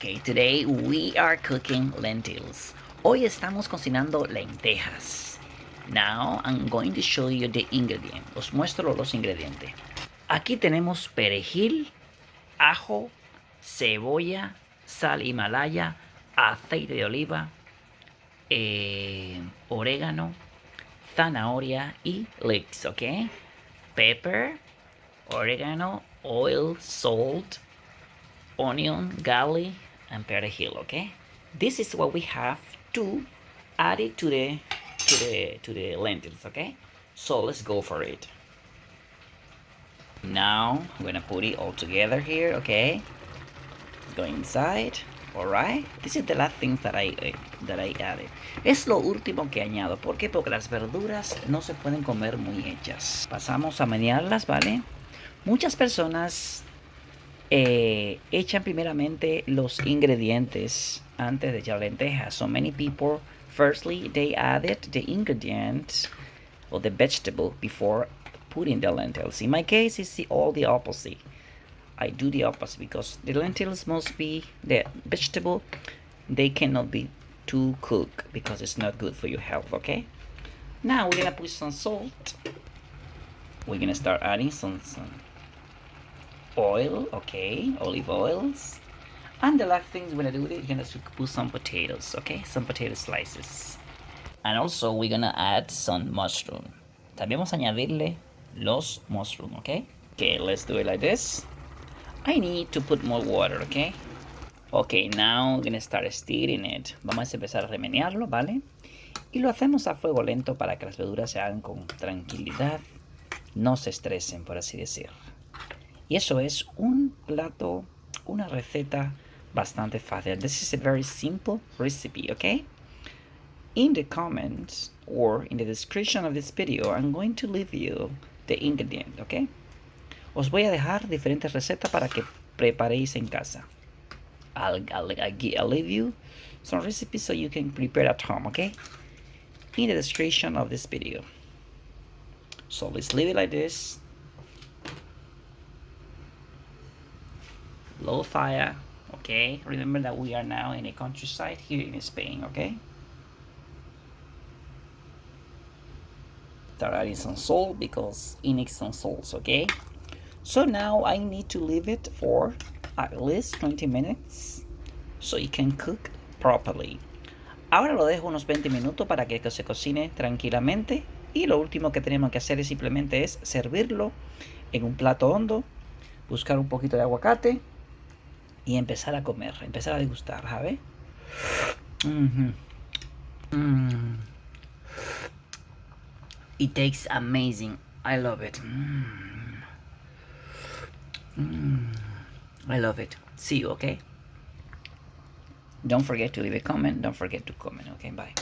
Okay, today we are cooking lentils. Hoy estamos cocinando lentejas. Now I'm going to show you the ingredient. Os muestro los ingredientes. Aquí tenemos perejil, ajo, cebolla, sal himalaya, aceite de oliva, orégano, zanahoria y leeks, ¿ok? Pepper, oregano, oil, salt, onion, garlic, and perejil, okay? This is what we have to add it to the lentils, okay? So let's go for it. Now I'm gonna put it all together here, okay? Go inside. Alright, this is the last things that I added. Es lo último que añado. ¿Por qué? Porque las verduras no se pueden comer muy hechas. Pasamos a menearlas, ¿vale? Muchas personas echan primeramente los ingredientes antes de echar lentejas. So many people, firstly, they added the ingredients or the vegetable before putting the lentils. In my case, it's all the opposite. I do the opposite because the lentils must be the vegetable. They cannot be too cooked because it's not good for your health, okay? Now we're gonna put some salt. We're gonna start adding some oil, okay, olive oils. And the last thing we're gonna do is we're gonna put some potatoes, okay, some potato slices. And also we're gonna add some mushroom. También vamos a añadirle los mushroom, okay? Okay, let's do it like this. I need to put more water, okay? Okay, now I'm gonna start stirring it. Vamos a empezar a remenearlo, ¿vale? Y lo hacemos a fuego lento para que las verduras se hagan con tranquilidad, no se estresen, por así decir. Y eso es un plato, una receta bastante fácil. This is a very simple recipe, okay? In the comments or in the description of this video, I'm going to leave you the ingredient, okay? Os voy a dejar diferentes recetas para que preparéis en casa. I'll leave you some recipes so you can prepare at home, okay? In the description of this video. So let's leave it like this. Low fire, okay? Remember that we are now in a countryside here in Spain, okay? Start adding some salt because it needs some salt, okay? So now I need to leave it for at least 20 minutes so it can cook properly. Ahora lo dejo unos 20 minutos para que se cocine tranquilamente y lo último que tenemos que hacer es simplemente es servirlo en un plato hondo, buscar un poquito de aguacate y empezar a comer, empezar a degustar, ¿sabes? It tastes amazing. I love it. I love it. See you, okay? Don't forget to leave a comment. Don't forget to comment, okay? Bye.